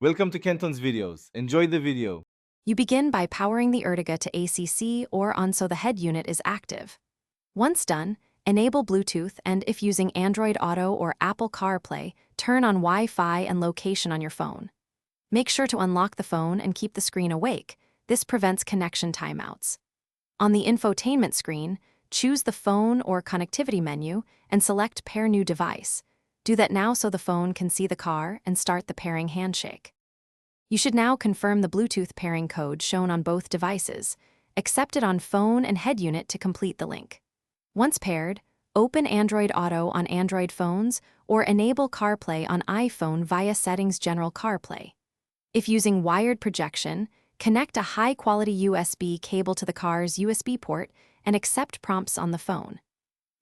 Welcome to Kenton's videos. Enjoy the video. You begin by powering the Ertiga to ACC or on so the head unit is active. Once done, enable Bluetooth and if using Android Auto or Apple CarPlay, turn on Wi-Fi and location on your phone. Make sure to unlock the phone and keep the screen awake. This prevents connection timeouts. On the infotainment screen, choose the phone or connectivity menu and select Pair New Device. Do that now so the phone can see the car and start the pairing handshake. You should now confirm the Bluetooth pairing code shown on both devices. Accept it on phone and head unit to complete the link. Once paired, open Android Auto on Android phones or enable CarPlay on iPhone via Settings General CarPlay. If using wired projection, connect a high-quality USB cable to the car's USB port and accept prompts on the phone.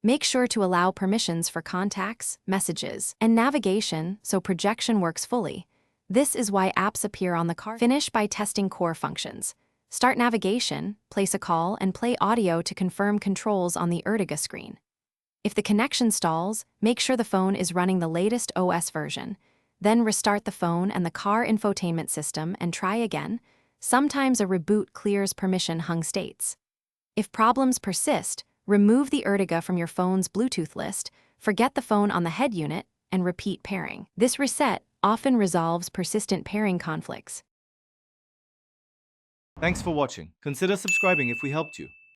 Make sure to allow permissions for contacts, messages, and navigation so projection works fully. This is why apps appear on the car. Finish by testing core functions. Start navigation, place a call, and play audio to confirm controls on the Ertiga screen. If the connection stalls, make sure the phone is running the latest OS version. Then restart the phone and the car infotainment system and try again. Sometimes a reboot clears permission hung states. If problems persist, remove the Ertiga from your phone's Bluetooth list, forget the phone on the head unit, and repeat pairing. This reset often resolves persistent pairing conflicts. Thanks for watching. Consider subscribing if we helped you.